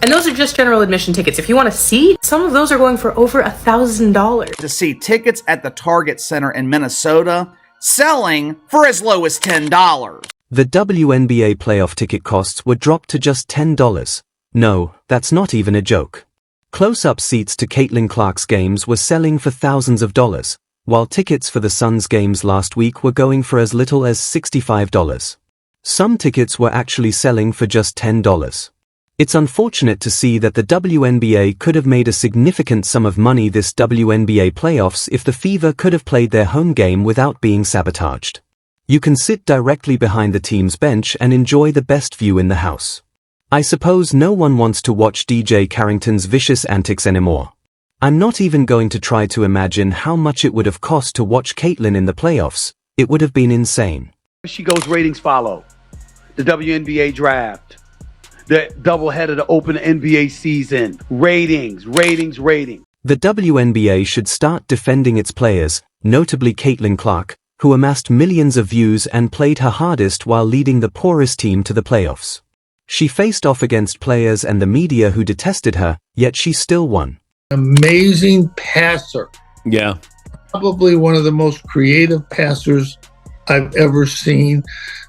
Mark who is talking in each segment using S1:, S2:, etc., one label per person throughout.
S1: And those are just general admission tickets. If you want to see, some of those are going for over $1,000.
S2: To see tickets at the Target Center in Minnesota selling for as low as $10.
S3: The WNBA playoff ticket costs were dropped to just $10. No, that's not even a joke. Close-up seats to Caitlin Clark's games were selling for thousands of dollars, while tickets for the Suns games last week were going for as little as $65. Some tickets were actually selling for just $10. It's unfortunate to see that the WNBA could have made a significant sum of money this WNBA playoffs if the Fever could have played their home game without being sabotaged. You can sit directly behind the team's bench and enjoy the best view in the house. I suppose no one wants to watch DJ Carrington's vicious antics anymore. I'm not even going to try to imagine how much it would have cost to watch Caitlin in the playoffs. It would have been insane.
S4: She goes, ratings follow. The WNBA draft. The doubleheader to open the NBA season. Ratings.
S3: The WNBA should start defending its players, notably Caitlin Clark, who amassed millions of views and played her hardest while leading the poorest team to the playoffs. She faced off against players and the media who detested her, yet she still won.
S5: Amazing passer.
S6: Yeah.
S5: Probably one of the most creative passers I've ever seen,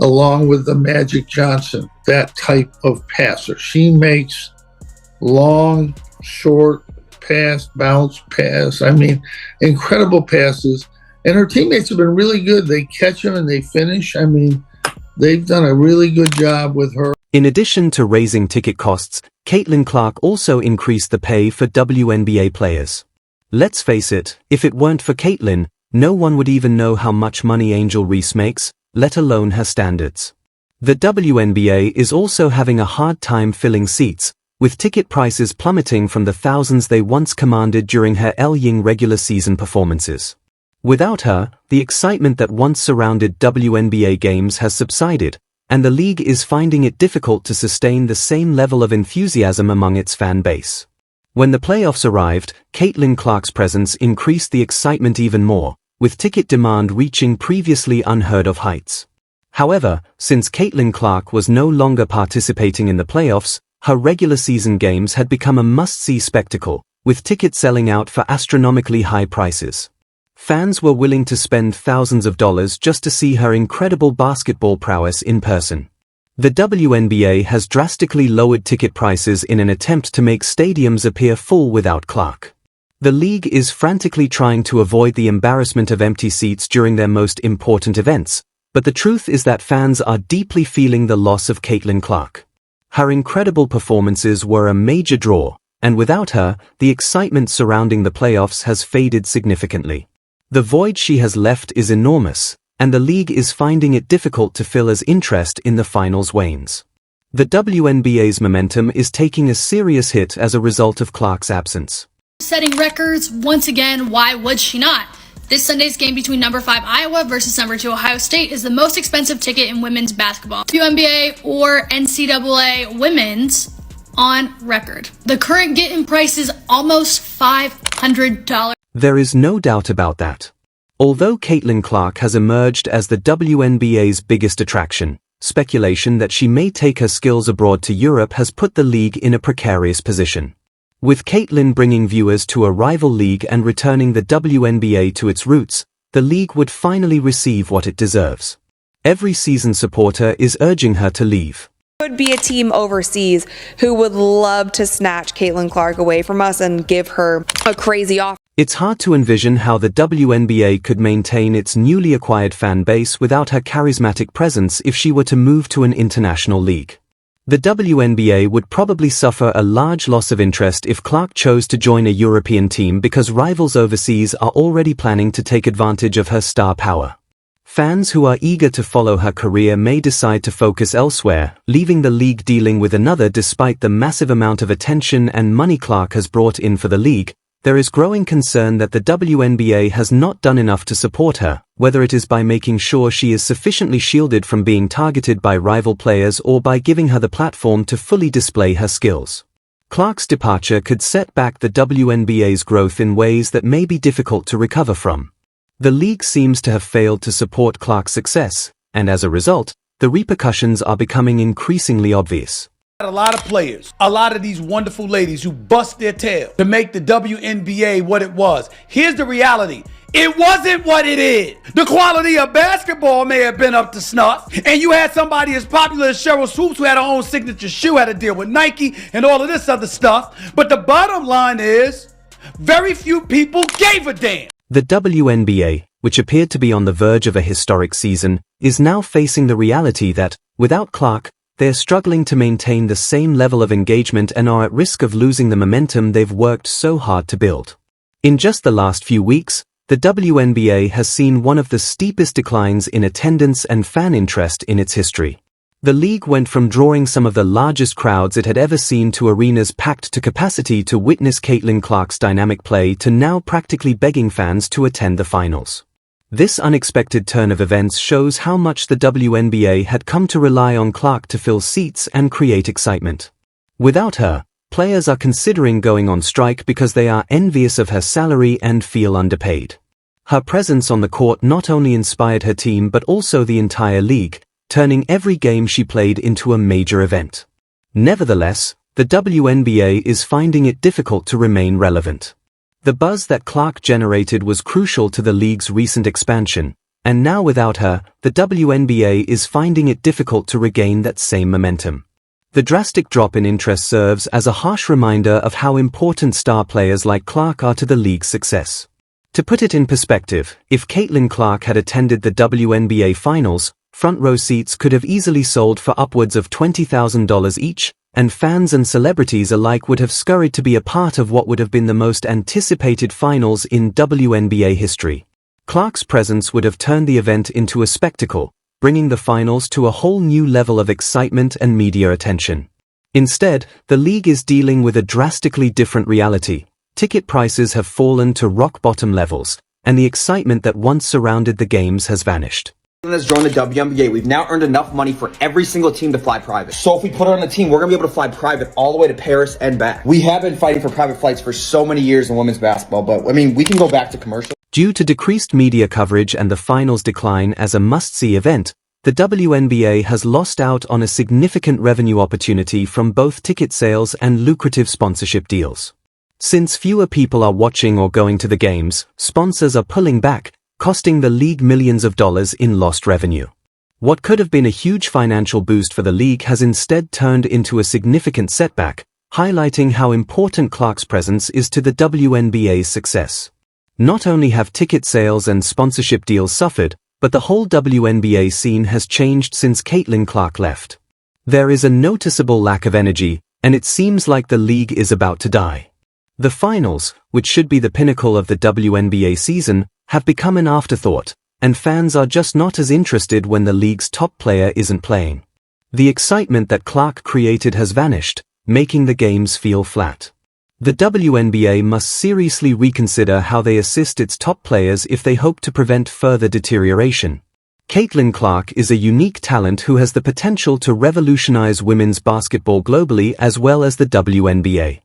S5: along with the Magic Johnson, that type of passer. She makes long, short pass, bounce pass. I mean, incredible passes. And her teammates have been really good. They catch them and they finish. I mean, they've done a really good job with her.
S3: In addition to raising ticket costs, Caitlin Clark also increased the pay for WNBA players. Let's face it, if it weren't for Caitlin, no one would even know how much money Angel Reese makes, let alone her standards. The WNBA is also having a hard time filling seats, with ticket prices plummeting from the thousands they once commanded during her El Ying regular season performances. Without her, the excitement that once surrounded WNBA games has subsided, and the league is finding it difficult to sustain the same level of enthusiasm among its fan base. When the playoffs arrived, Caitlin Clark's presence increased the excitement even more, with ticket demand reaching previously unheard of heights. However, since Caitlin Clark was no longer participating in the playoffs, her regular season games had become a must-see spectacle, with tickets selling out for astronomically high prices. Fans were willing to spend thousands of dollars just to see her incredible basketball prowess in person. The WNBA has drastically lowered ticket prices in an attempt to make stadiums appear full without Clark. The league is frantically trying to avoid the embarrassment of empty seats during their most important events, but the truth is that fans are deeply feeling the loss of Caitlin Clark. Her incredible performances were a major draw, and without her, the excitement surrounding the playoffs has faded significantly. The void she has left is enormous, and the league is finding it difficult to fill as interest in the finals wanes. The WNBA's momentum is taking a serious hit as a result of Clark's absence.
S7: Setting records, once again, why would she not? This Sunday's game between number 5 Iowa versus number 2 Ohio State is the most expensive ticket in women's basketball, WNBA or NCAA women's on record. The current get-in price is almost $500.
S3: There is no doubt about that. Although Caitlin Clark has emerged as the WNBA's biggest attraction, speculation that she may take her skills abroad to Europe has put the league in a precarious position. With Caitlin bringing viewers to a rival league and returning the WNBA to its roots, the league would finally receive what it deserves. Every season supporter is urging her to leave.
S8: Would be a team overseas who would love to snatch Caitlin Clark away from us and give her a crazy offer.
S3: It's hard to envision how the WNBA could maintain its newly acquired fan base without her charismatic presence if she were to move to an international league. The WNBA would probably suffer a large loss of interest if Clark chose to join a European team because rivals overseas are already planning to take advantage of her star power. Fans who are eager to follow her career may decide to focus elsewhere, leaving the league dealing with another despite the massive amount of attention and money Clark has brought in for the league. There is growing concern that the WNBA has not done enough to support her, whether it is by making sure she is sufficiently shielded from being targeted by rival players or by giving her the platform to fully display her skills. Clark's departure could set back the WNBA's growth in ways that may be difficult to recover from. The league seems to have failed to support Clark's success, and as a result, the repercussions are becoming increasingly obvious.
S4: A lot of players, a lot of these wonderful ladies who bust their tail to make the WNBA what it was. Here's the reality. It wasn't what it is. The quality of basketball may have been up to snuff, and you had somebody as popular as Cheryl Swoops who had her own signature shoe, had to deal with Nike and all of this other stuff. But the bottom line is, very few people gave a damn.
S3: The WNBA, which appeared to be on the verge of a historic season, is now facing the reality that, without Clark, they're struggling to maintain the same level of engagement and are at risk of losing the momentum they've worked so hard to build. In just the last few weeks, the WNBA has seen one of the steepest declines in attendance and fan interest in its history. The league went from drawing some of the largest crowds it had ever seen to arenas packed to capacity to witness Caitlin Clark's dynamic play to now practically begging fans to attend the finals. This unexpected turn of events shows how much the WNBA had come to rely on Clark to fill seats and create excitement. Without her, players are considering going on strike because they are envious of her salary and feel underpaid. Her presence on the court not only inspired her team but also the entire league, turning every game she played into a major event. Nevertheless, the WNBA is finding it difficult to remain relevant. The buzz that Clark generated was crucial to the league's recent expansion, and now without her, the WNBA is finding it difficult to regain that same momentum. The drastic drop in interest serves as a harsh reminder of how important star players like Clark are to the league's success. To put it in perspective, if Caitlin Clark had attended the WNBA Finals, front row seats could have easily sold for upwards of $20,000 each, and fans and celebrities alike would have scurried to be a part of what would have been the most anticipated finals in WNBA history. Clark's presence would have turned the event into a spectacle, bringing the finals to a whole new level of excitement and media attention. Instead, the league is dealing with a drastically different reality. Ticket prices have fallen to rock-bottom levels, and the excitement that once surrounded the games has vanished.
S6: Has joined the WNBA. We've now earned enough money for every single team to fly private. So if we put her on the team, we're going to be able to fly private all the way to Paris and back. We have been fighting for private flights for so many years in women's basketball, but I mean, we can go back to commercial.
S3: Due to decreased media coverage and the finals decline as a must-see event, the WNBA has lost out on a significant revenue opportunity from both ticket sales and lucrative sponsorship deals. Since fewer people are watching or going to the games, sponsors are pulling back, costing the league millions of dollars in lost revenue. What could have been a huge financial boost for the league has instead turned into a significant setback, highlighting how important Clark's presence is to the WNBA's success. Not only have ticket sales and sponsorship deals suffered, but the whole WNBA scene has changed since Caitlin Clark left. There is a noticeable lack of energy, and it seems like the league is about to die. The finals, which should be the pinnacle of the WNBA season, have become an afterthought, and fans are just not as interested when the league's top player isn't playing. The excitement that Clark created has vanished, making the games feel flat. The WNBA must seriously reconsider how they assist its top players if they hope to prevent further deterioration. Caitlin Clark is a unique talent who has the potential to revolutionize women's basketball globally as well as the WNBA.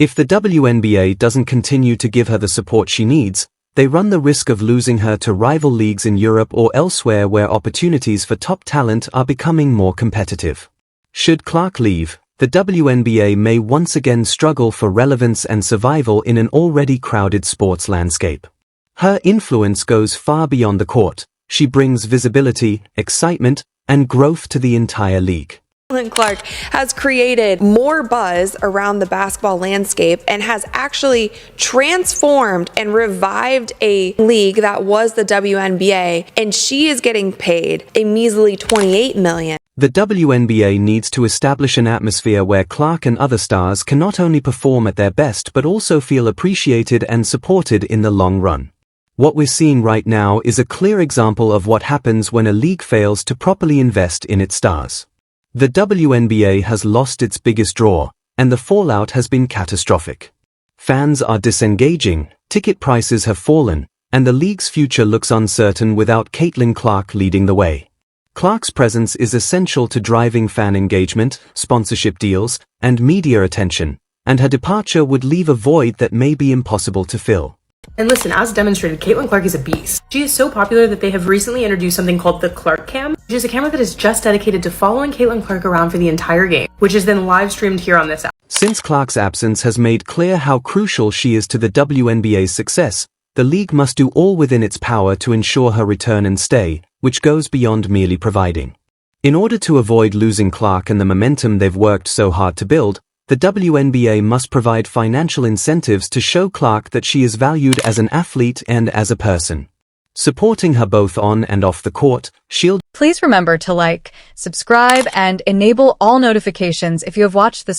S3: If the WNBA doesn't continue to give her the support she needs, they run the risk of losing her to rival leagues in Europe or elsewhere where opportunities for top talent are becoming more competitive. Should Clark leave, the WNBA may once again struggle for relevance and survival in an already crowded sports landscape. Her influence goes far beyond the court. She brings visibility, excitement, and growth to the entire league.
S8: Caitlin Clark has created more buzz around the basketball landscape and has actually transformed and revived a league that was the WNBA, and she is getting paid a measly $28 million.
S3: The WNBA needs to establish an atmosphere where Clark and other stars can not only perform at their best but also feel appreciated and supported in the long run. What we're seeing right now is a clear example of what happens when a league fails to properly invest in its stars. The WNBA has lost its biggest draw, and the fallout has been catastrophic. Fans are disengaging, ticket prices have fallen, and the league's future looks uncertain without Caitlin Clark leading the way. Clark's presence is essential to driving fan engagement, sponsorship deals, and media attention, and her departure would leave a void that may be impossible to fill.
S1: And listen, as demonstrated, Caitlin Clark is a beast. She is so popular that they have recently introduced something called the Clark Cam, which is a camera that is just dedicated to following Caitlin Clark around for the entire game, which is then live streamed here on this app.
S3: Since Clark's absence has made clear how crucial she is to the WNBA's success, the league must do all within its power to ensure her return and stay, which goes beyond merely providing. In order to avoid losing Clark and the momentum they've worked so hard to build, the WNBA must provide financial incentives to show Clark that she is valued as an athlete and as a person. Supporting her both on and off the court, she'll...
S9: Please remember to like, subscribe, and enable all notifications if you have watched this